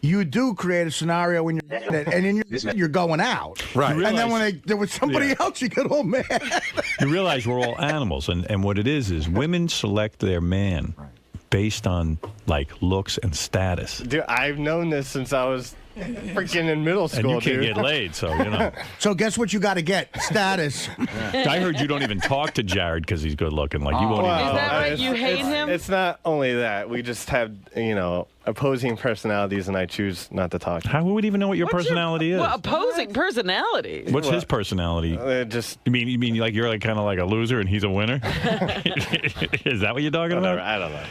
you do create a scenario when you're in it, and then you're going out. Right. And then when there was somebody else, you get all mad. You realize we're all animals, and what it is women select their man based on like looks and status. Dude, I've known this since I was freaking in middle school, And you can't dude. get laid, so you know. So guess what you got to get? Status. I heard you don't even talk to Jared because he's good looking. Like you won't even. Is that right? You hate him? It's not only that. We just have, opposing personalities, and I choose not to talk to him. How would even know what your personality is? Well, opposing personality. What's his personality? Just You mean like you're like kind of like a loser and he's a winner? Is that what you're talking about? I don't know.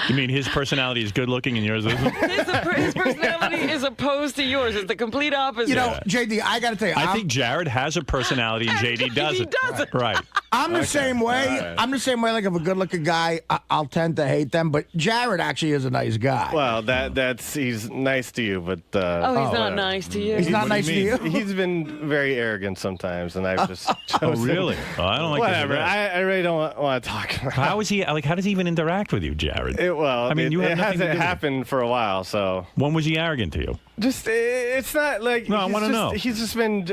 You mean his personality is good looking and yours isn't? His personality is opposed to yours. It's the complete opposite. You know, JD, I got to tell you, I think Jared has a personality and JD doesn't. He doesn't. Right. I'm the same way. Right. I'm the same way. Like if a good-looking guy, I'll tend to hate them. But Jared actually is a nice guy. Well, that's he's nice to you, but he's not whatever. nice to you. He's not What do nice to you you. He's been very arrogant sometimes, and I've just Oh, chosen. really? Oh, I don't like Whatever. this. I really don't want to talk about it. How is he? Like, how does he even interact with you, Jared? I mean, you have it nothing to hasn't do with it. happened for a while, so When was he arrogant to you? just it's not like No, I he's wanna just- know. He's just been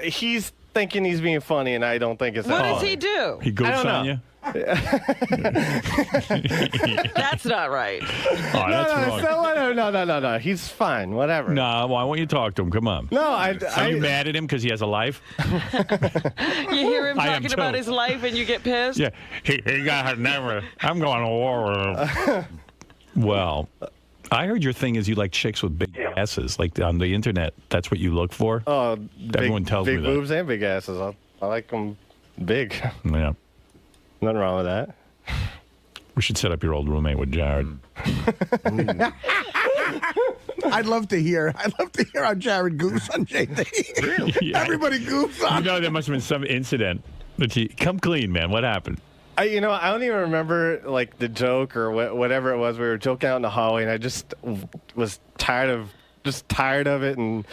he's thinking he's being funny, and I don't think it's What that does funny. he do? He goofs don't on know. you? That's not right. Oh, that's wrong. No. He's fine. Whatever. No, why won't you talk to him? Come on. No, Are you mad at him because he has a life? You hear him I am talking about too. his life and you get pissed? Yeah. He got never. I'm going to war with him. Well, I heard your thing is you like chicks with big asses. Like on the internet, that's what you look for? Oh, Everyone tells me big that. boobs and big asses. I like them big. Yeah. Nothing wrong with that. We should set up your old roommate with Jared. I'd love to hear how Jared goofs on JD. Really? Yeah. Everybody goofs You on. know, there must have been some incident. That come clean, man. What happened? I don't even remember like the joke or whatever it was. We were joking out in the hallway, and I just was tired of it, and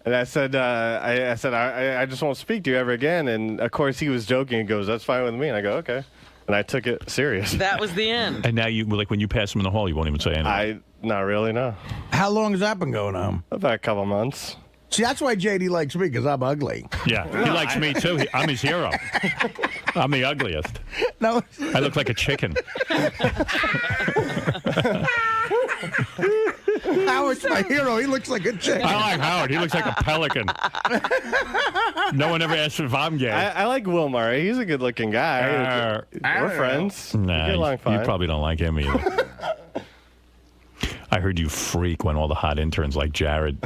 I said, I just won't speak to you ever again. And of course, he was joking. He goes, "That's fine with me." And I go, "Okay," and I took it serious. That was the end. And now you, like, when you pass him in the hall, you won't even say anything. Not really, no. How long has that been going on? About a couple months. See, that's why JD likes me, because I'm ugly. Yeah, he likes me too. I'm his hero. I'm the ugliest. No, I look like a chicken. Howard's my hero. He looks like a chick. I like Howard. He looks like a pelican. No one ever asked if I'm gay. I like Will Murray. He's a good-looking guy. We're friends. We Nah, get along you fine. probably don't like him either. I heard you freak when all the hot interns like Jared.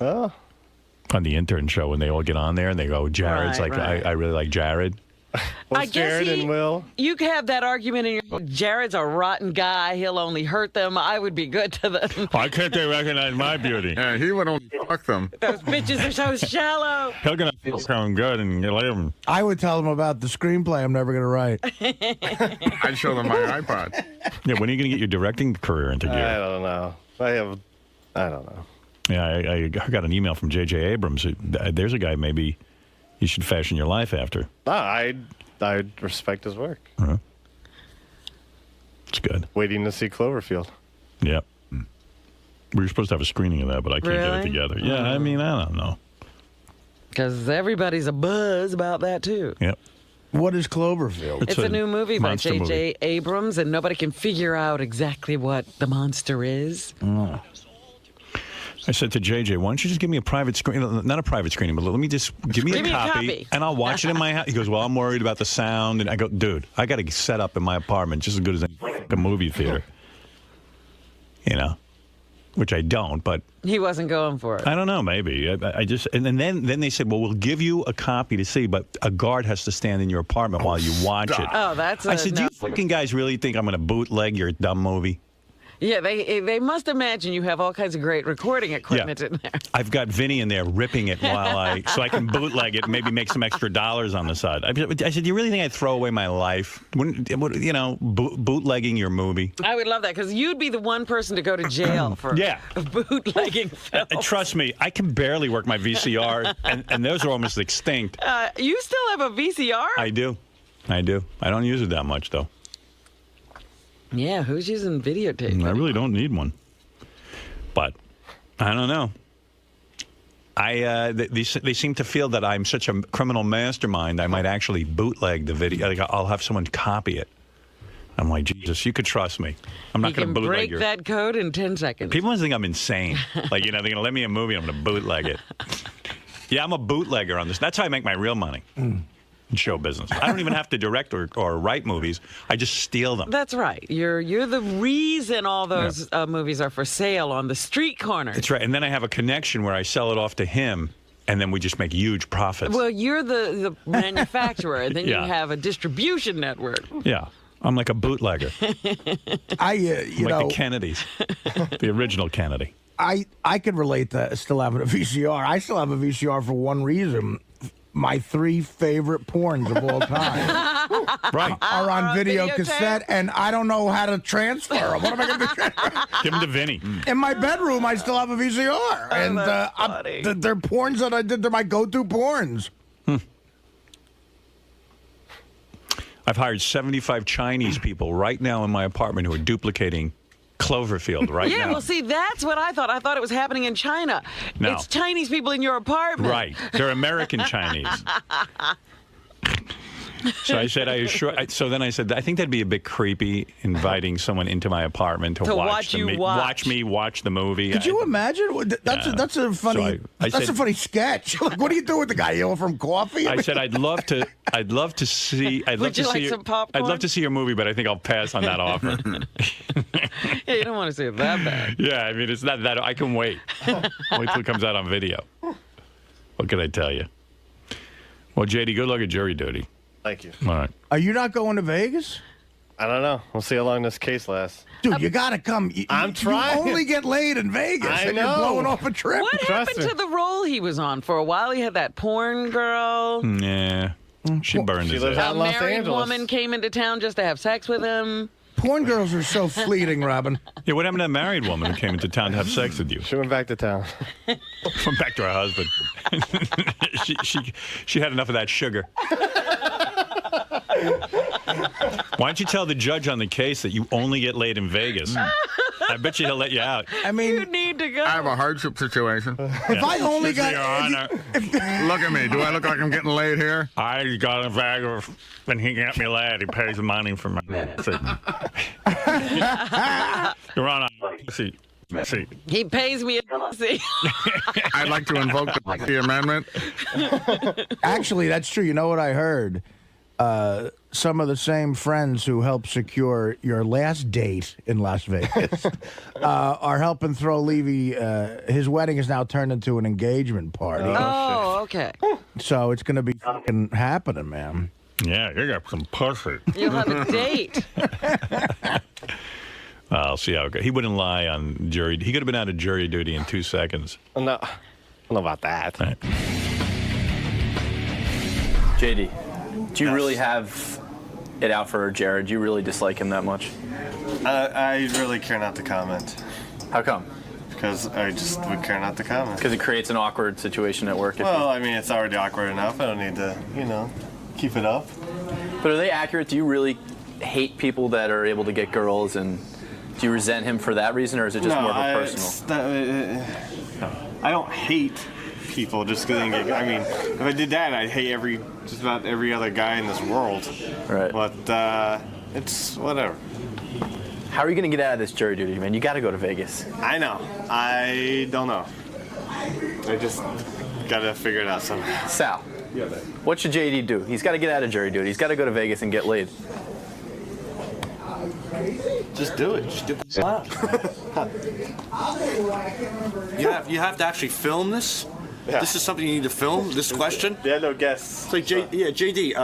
On the intern show when they all get on there and they go, Jared's Right, like, right. I really like Jared. I guess Jared and Will. You could have that argument in your Jared's a rotten guy. He'll only hurt them. I would be good to them. Why can't they recognize my beauty? Yeah, he would only fuck them. Those bitches are so shallow. He'll gonna feel sound good and you leave him. I would tell him about the screenplay I'm never going to write. I'd show them my iPod. Yeah, when are you gonna get your directing career into I gear? don't know. I don't know. Yeah, I got an email from J.J. Abrams. There's a guy maybe you should fashion your life after. No, I respect his work. It's good. Waiting to see Cloverfield. Yep. We were supposed to have a screening of that, but I can't get it Really? together. Yeah, I mean, I don't know. Because everybody's a buzz about that, too. Yep. What is Cloverfield? It's a new movie by monster J.J. Abrams, and nobody can figure out exactly what the monster is. I said to JJ, why don't you just give me a private screen? Not a private screening, but let me just give me a copy, and I'll watch it in my house. He goes, well, I'm worried about the sound. And I go, dude, I got to set up in my apartment just as good as a movie theater. You know, which I don't, but He wasn't going for it. I don't know, maybe. I just, and then they said, well, we'll give you a copy to see, but a guard has to stand in your apartment while you watch it. Oh, that's I said, do you fucking guys really think I'm going to bootleg your dumb movie? Yeah, they must imagine you have all kinds of great recording equipment in there. I've got Vinny in there ripping it so I can bootleg it and maybe make some extra dollars on the side. I said, do you really think I'd throw away my life? Bootlegging your movie? I would love that, because you'd be the one person to go to jail for bootlegging film. Trust me, I can barely work my VCR, and those are almost extinct. You still have a VCR? I do. I don't use it that much, though. Yeah, who's using videotape? I really don't need one. But I don't know. They seem to feel that I'm such a criminal mastermind, I might actually bootleg the video. Like, I'll have someone copy it. I'm like, Jesus, you could trust me. I'm not going to bootleg break that code in 10 seconds. People must think I'm insane. Like, they're going to let me a movie, I'm going to bootleg it. Yeah, I'm a bootlegger on this. That's how I make my real money in show business. I don't even have to direct or write movies. I just steal them. That's right. You're the reason all those movies are for sale on the street corner. That's right. And then I have a connection where I sell it off to him, and then we just make huge profits. Well, you're the manufacturer, and then Yeah. you have a distribution network. Yeah. I'm like a bootlegger. I'm like the Kennedys. The original Kennedy. I could relate to still having a VCR. I still have a VCR for one reason. My 3 favorite porns of all time Right. are on video videotape? cassette, and I don't know how to transfer them. What am I going to do? Give them to Vinny. In my bedroom, I still have a VCR. And that's funny. they're porns that I did. They're my go-to porns. I've hired 75 Chinese people right now in my apartment who are duplicating Cloverfield right Yeah, now. well, see, that's what I thought. I thought it was happening in China. No. It's Chinese people in your apartment. Right. They're American Chinese. So I said, so then I said, I think that'd be a bit creepy inviting someone into my apartment to watch you watch. me watch the movie. Could you imagine? That's a funny. So I that's said- a funny sketch. Like, what do you do with the guy? You offer him coffee? I said I'd love to see. Would you like some popcorn? I'd love to see your movie, but I think I'll pass on that offer. Yeah, you don't want to see it that bad. Yeah, I mean it's not that. I can wait. Wait till it comes out on video. What can I tell you? Well, JD, good luck at jury duty. Thank you. All right. Are you not going to Vegas? I don't know. We'll see how long this case lasts. Dude, you gotta come. I'm trying. You only get laid in Vegas, I and know. you're blowing off a trip. What Trust happened me. to the role he was on? For a while, he had that porn girl. Yeah. She burned She his lives ass. out A in Los married Angeles. woman came into town just to have sex with him. Porn girls are so fleeting, Robin. Yeah, what happened to that married woman who came into town to have sex with you? She went back to town. Went back to her husband. she had enough of that sugar. Why don't you tell the judge on the case that you only get laid in Vegas? I bet you he'll let you out. I You mean, need to go. I have a hardship situation. if I only Your got. Honor, Look at me. Do I look like I'm getting laid here? I got in Vegas and he got me laid. He pays money for my Your Honor, see. He pays me a see. I'd like to invoke the amendment. Actually, that's true. You know what I heard? Some of the same friends who helped secure your last date in Las Vegas are helping throw Levy. His wedding is now turned into an engagement party. Oh, okay. So it's going to be fucking happening, man. Yeah, you got some pussy. You'll have a date. I'll see how it goes. He wouldn't lie on jury. He could have been out of jury duty in 2 seconds. No, I don't know about that. Right. JD, do you really have it out for Jared? Do you really dislike him that much? I really care not to comment How come? because I just would care not to comment. Because it creates an awkward situation at work. If Well, I mean, it's already awkward enough. I don't need to, keep it up. but are they accurate? Do you really hate people that are able to get girls, and do you resent him for that reason, or is it just more of a personal? I don't hate people just because they get. I mean, if I did that, I'd hate just about every other guy in this world. Right. But it's whatever. How are you going to get out of this jury duty, man? You got to go to Vegas. I know. I don't know. I just gotta figure it out somehow. Sal, what should JD do? He's got to get out of jury duty. He's got to go to Vegas and get laid. Just do it. Just do it. Wow. You have to actually film this. Yeah. This is something you need to film. This question. Yeah, no guests. It's like JD.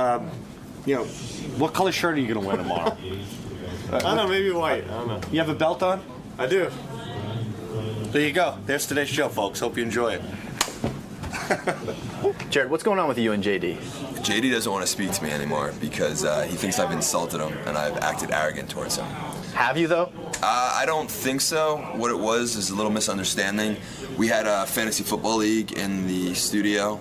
What color shirt are you gonna wear tomorrow? I don't know. Maybe white. I don't know. You have a belt on? I do. There you go. There's today's show, folks. Hope you enjoy it. Jared, what's going on with you and JD? JD doesn't want to speak to me anymore because he thinks I've insulted him and I've acted arrogant towards him. Have you, though? I don't think so. What it was is a little misunderstanding. We had a fantasy football league in the studio.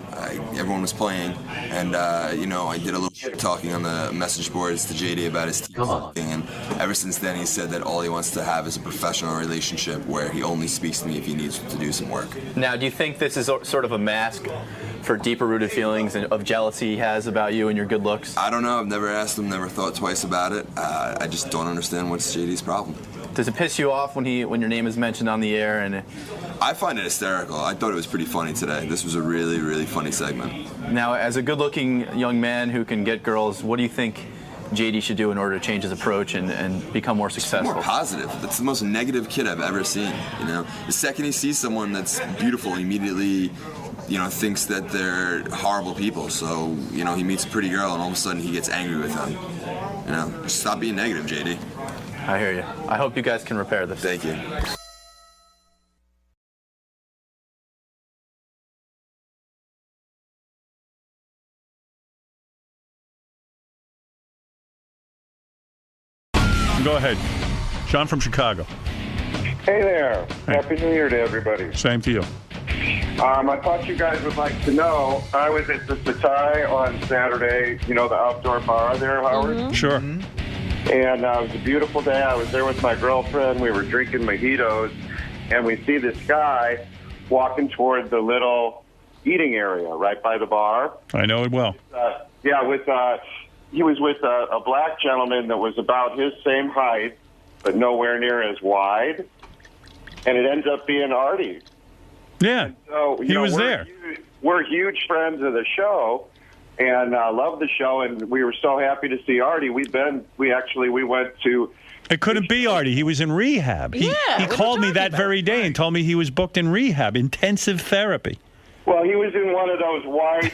Everyone was playing, and I did a little shit talking on the message boards to JD about his team thing, and ever since then he said that all he wants to have is a professional relationship where he only speaks to me if he needs to do some work. Now, do you think this is sort of a mask for deeper-rooted feelings of jealousy he has about you and your good looks? I don't know. I've never asked him, never thought twice about it. I just don't understand what's JD's problem. Does it piss you off when your name is mentioned on the air? And I find it hysterical. I thought it was pretty funny today. This was a really, really funny segment. Now, as a good-looking young man who can get girls, what do you think JD should do in order to change his approach and become more successful? More positive. That's the most negative kid I've ever seen. The second he sees someone that's beautiful, he immediately thinks that they're horrible people. So, he meets a pretty girl and all of a sudden he gets angry with them. Just stop being negative, JD. I hear you. I hope you guys can repair this. Thank you. Go ahead. John from Chicago. Hey there. Happy New Year to everybody. Same to you. I thought you guys would like to know, I was at the Satai on Saturday, the outdoor bar there, Howard. Mm-hmm. Sure. And it was a beautiful day. I was there with my girlfriend. We were drinking mojitos, and we see this guy walking toward the little eating area right by the bar. I know it well. He was with a black gentleman that was about his same height, but nowhere near as wide. And it ends up being Artie. Yeah, so, he was there. We're huge friends of the show, and love the show, and we were so happy to see Artie. We went to... It couldn't be Artie. He was in rehab. He called me that very day and told me he was booked in rehab, intensive therapy. Well, he was in one of those white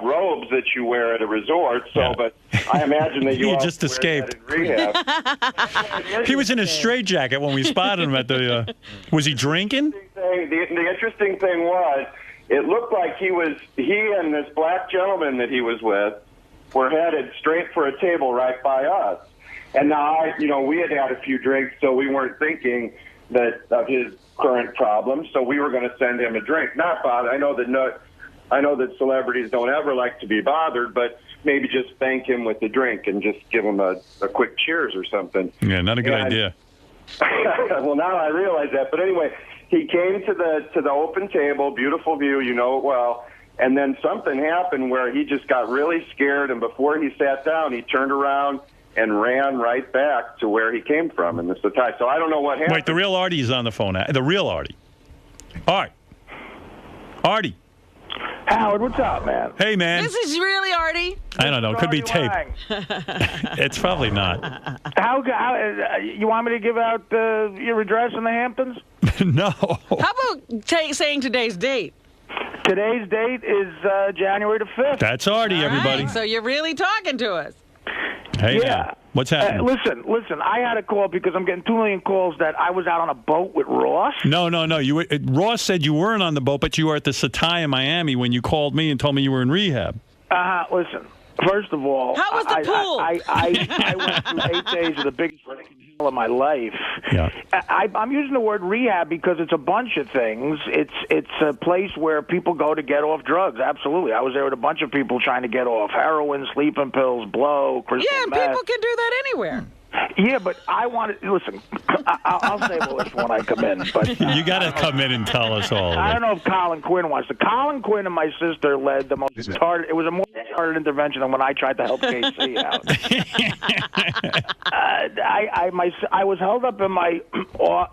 robes that you wear at a resort. So, but I imagine that you just escaped. That in rehab. He was in a straitjacket when we spotted him at the. Was he drinking? The interesting thing was, it looked like he and this black gentleman that he was with were headed straight for a table right by us. And now we had a few drinks, so we weren't thinking of his current problems. So we were going to send him a drink. Not bother. I know that celebrities don't ever like to be bothered, but maybe just thank him with a drink and just give him a quick cheers or something. Yeah, not a good idea. Well, now I realize that. But anyway, he came to the open table, beautiful view, you know it well. And then something happened where he just got really scared, and before he sat down, he turned around and ran right back to where he came from in the Satai. So I don't know what happened. Wait, the real Artie is on the phone. The real Artie. Artie. Howard, what's up, man? Hey, man. This is really Artie? I don't know. It could be tape. It's probably not. How you want me to give out your address in the Hamptons? No. How about saying today's date? Today's date is January the 5th. That's Artie, everybody. Right, so you're really talking to us. Hey, yeah. man. What's happening? Listen. I had a call because I'm getting 2 million calls that I was out on a boat with Ross. No. Ross said you weren't on the boat, but you were at the Satai in Miami when you called me and told me you were in rehab. Listen. First of all, how was the pool? I went through 8 days of the biggest of my life. Yeah. I'm using the word rehab because it's a bunch of things. It's a place where people go to get off drugs. Absolutely. I was there with a bunch of people trying to get off heroin, sleeping pills, blow, crystal meth. People can do that anywhere. Yeah, but I want to listen. I'll save all this when I come in. But you got to come in and tell us all. I don't know if Colin Quinn wants to. Colin Quinn and my sister led the most retarded. It was a more retarded intervention than when I tried to help KC out. I was held up in my,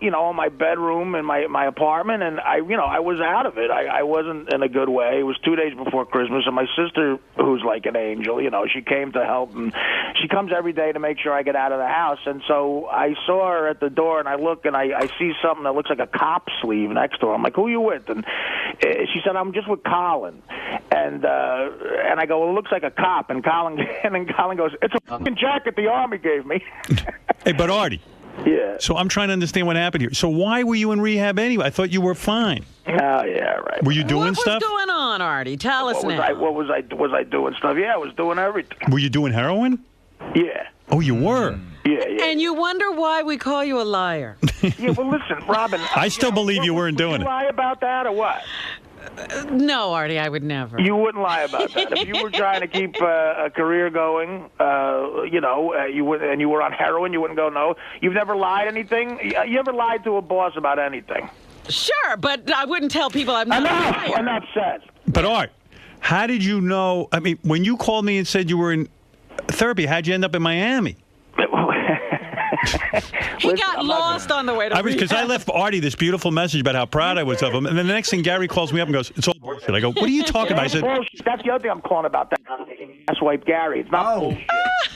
in my bedroom in my apartment, and I was out of it. I wasn't in a good way. It was 2 days before Christmas, and my sister, who's like an angel, she came to help, and she comes every day to make sure I get out of the house. And so I saw her at the door, and I look, and I see something that looks like a cop sleeve next to her. I'm like, who are you with? And she said, I'm just with Colin. And I go, well, it looks like a cop. And Colin goes, it's a fucking jacket the Army gave me. Hey, but Artie. Yeah. So I'm trying to understand what happened here. So why were you in rehab anyway? I thought you were fine. Oh, yeah, right. Were you doing stuff? What was going on, Artie? Tell us now. Was I doing stuff? Yeah, I was doing everything. Were you doing heroin? Yeah. Oh, you were? Yeah. And you wonder why we call you a liar. Yeah, well, listen, Robin. I still believe you weren't doing Would it. you lie about that or what? No, Artie, I would never. You wouldn't lie about that. If you were trying to keep a career going, you would, and you were on heroin, you wouldn't go no. You've never lied anything? You ever lied to a boss about anything? Sure, but I wouldn't tell people I'm not a liar. Enough said. But Art, how did you know? I mean, when you called me and said you were in therapy, how'd you end up in Miami? He got lost on the way to Because I left Artie this beautiful message about how proud I was of him, and then the next thing Gary calls me up and goes, "It's all bullshit." I go, "What are you talking about?" I said, "That's the other thing I'm calling about. That ass wipe Gary. It's not bullshit."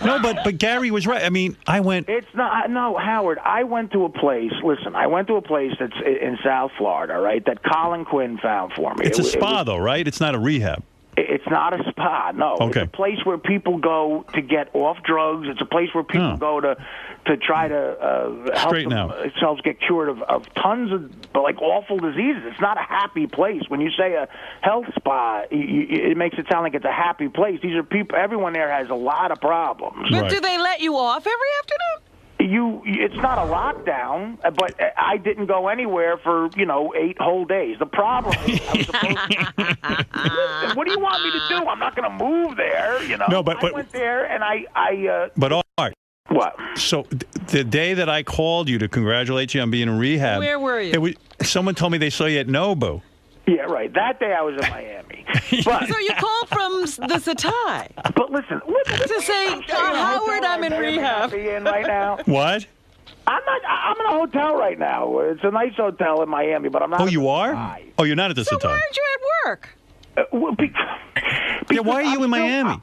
No, but Gary was right. I mean, I went. It's not. No, Howard. I went to a place. Listen, I went to a place that's in South Florida, right? That Colin Quinn found for me. It's a spa, though, right? It's not a rehab. It's not a spa, no. Okay. It's a place where people go to get off drugs. It's a place where people go to try to help themselves get cured of tons of awful diseases. It's not a happy place. When you say a health spa, it makes it sound like it's a happy place. These are people. Everyone there has a lot of problems. But do they let you off every afternoon? It's not a lockdown, but I didn't go anywhere for 8 whole days. The problem is, I was supposed to, what do you want me to do? I'm not going to move there. No, but I went there and I. But Art. What? So the day that I called you to congratulate you on being in rehab, where were you? Someone told me they saw you at Nobu. Yeah, right. That day I was in Miami. But, so you called from the Satai. But listen to say, Howard, I'm in rehab. Right now. What? I'm in a hotel right now. It's a nice hotel in Miami, but I'm not. Oh, you are? Oh, you're not at the Satai. So why aren't you at work? Why are you in Miami?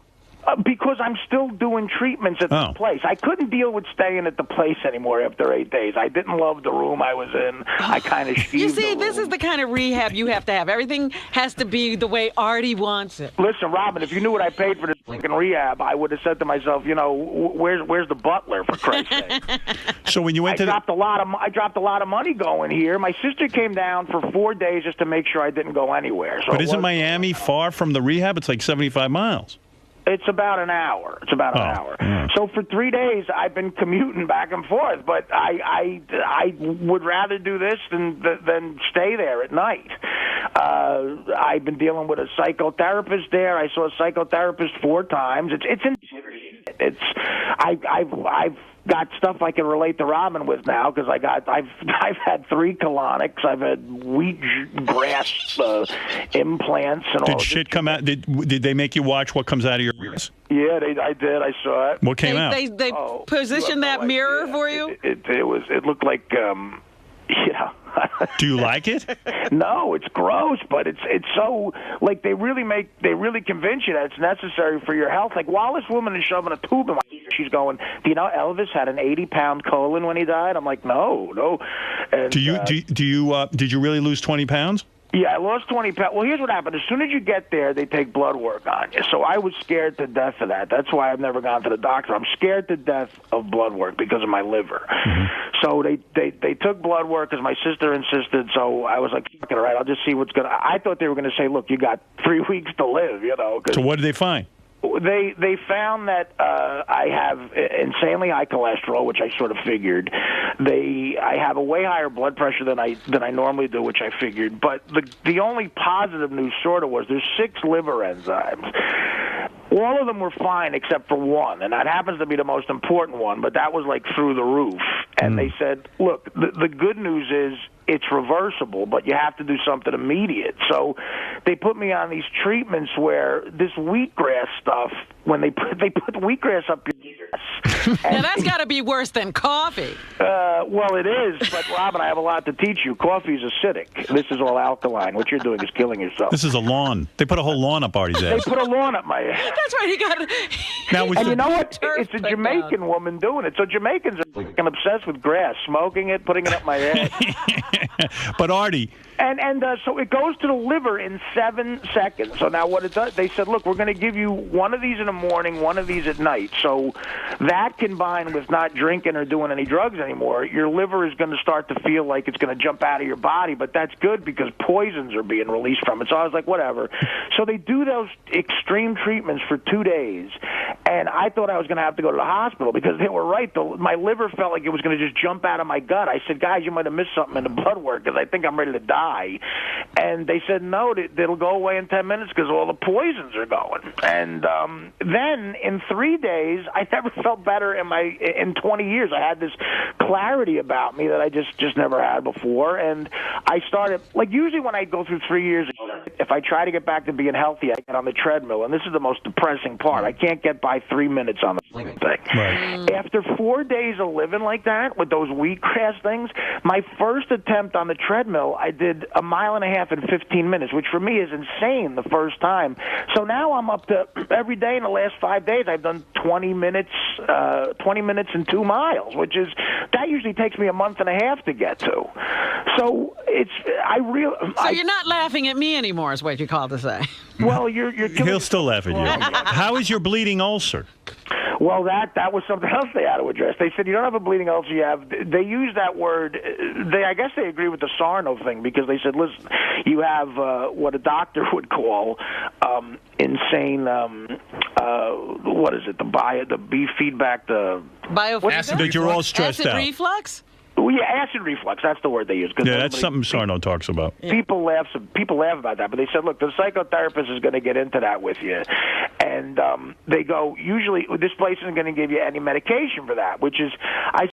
Because I'm still doing treatments at the place. I couldn't deal with staying at the place anymore after 8 days. I didn't love the room I was in. I kind of You see, this is the kind of rehab you have to have. Everything has to be the way Artie wants it. Listen, Robin, if you knew what I paid for this fucking rehab, I would have said to myself, where's the butler, for Christ's sake? So when you went I dropped a lot of money going here. My sister came down for 4 days just to make sure I didn't go anywhere. So but isn't Miami far from the rehab? It's like 75 miles. It's about an hour. An hour. Yeah. So for 3 days, I've been commuting back and forth. But I would rather do this than stay there at night. I've been dealing with a psychotherapist there. I saw a psychotherapist 4 times. I've got stuff I can relate to Robin with now because I've had 3 colonics. I've had wheatgrass implants and all. Did shit come out? Did they make you watch what comes out of your ears? Yeah, I did. I saw it. What came out? They positioned that mirror for you. It looked like Do you like it? No, it's gross, but it's so they really convince you that it's necessary for your health. Like while this woman is shoving a tube in my ear, she's going, "Do you know Elvis had an 80-pound colon when he died?" I'm like, no. And, did you really lose 20 pounds? Yeah, I lost 20 pounds. Well, here's what happened. As soon as you get there, they take blood work on you. So I was scared to death of that. That's why I've never gone to the doctor. I'm scared to death of blood work because of my liver. Mm-hmm. So they took blood work because my sister insisted. So I was like, all right, I'll just see what's going to... I thought they were going to say, look, you got 3 weeks to live, So what did they find? They found that I have insanely high cholesterol, which I sort of figured. I have a way higher blood pressure than I normally do, which I figured. But the only positive news sort of was there's 6 liver enzymes. All of them were fine except for one, and that happens to be the most important one, but that was through the roof. And they said, look, the good news is it's reversible, but you have to do something immediate. So they put me on these treatments where this wheatgrass stuff, when they put wheatgrass up your ears. Now that's got to be worse than coffee. Well, it is, but Robin, I have a lot to teach you. Coffee is acidic. This is all alkaline. What you're doing is killing yourself. This is a lawn. They put a whole lawn up Artie's ass. They put a lawn up my ass. That's right. He got. And you know what? It's a Jamaican woman doing it. So Jamaicans are obsessed with grass, smoking it, putting it up my ass. But Artie, So it goes to the liver in 7 seconds. So now what it does, they said, look, we're going to give you one of these in the morning, one of these at night. So that combined with not drinking or doing any drugs anymore, your liver is going to start to feel like it's going to jump out of your body. But that's good because poisons are being released from it. So I was like, whatever. So they do those extreme treatments for 2 days. And I thought I was going to have to go to the hospital because they were right. My liver felt like it was going to just jump out of my gut. I said, guys, you might have missed something in the blood work because I think I'm ready to die. And they said, no, it'll go away in 10 minutes because all the poisons are going. And then in 3 days, I never felt better in 20 years. I had this clarity about me that I just never had before. And I started, like usually when I go through 3 years, if I try to get back to being healthy, I get on the treadmill. And this is the most depressing part. I can't get by 3 minutes on the thing. Right. After 4 days of living like that with those wheatgrass things, my first attempt on the treadmill, I did a mile and a half in 15 minutes, which for me is insane the first time. So now I'm up to every day in the last 5 days, I've done 20 minutes and 2 miles, that usually takes me a month and a half to get to. So So you're not laughing at me anymore, is what you call to say. Well, He'll still laugh at you. How is your bleeding ulcer? Well, that was something else they had to address. They said you don't have a bleeding ulcer. They use that word. I guess they agree with the Sarno thing because they said, listen, you have what a doctor would call insane. What is it? The B feedback. That you're all stressed acid out. Reflux. Well, yeah, acid reflux. That's the word they use. Yeah, that's something Sarno talks about. People laugh about that, but they said, look, the psychotherapist is going to get into that with you. And they go, usually this place isn't going to give you any medication for that, which is, I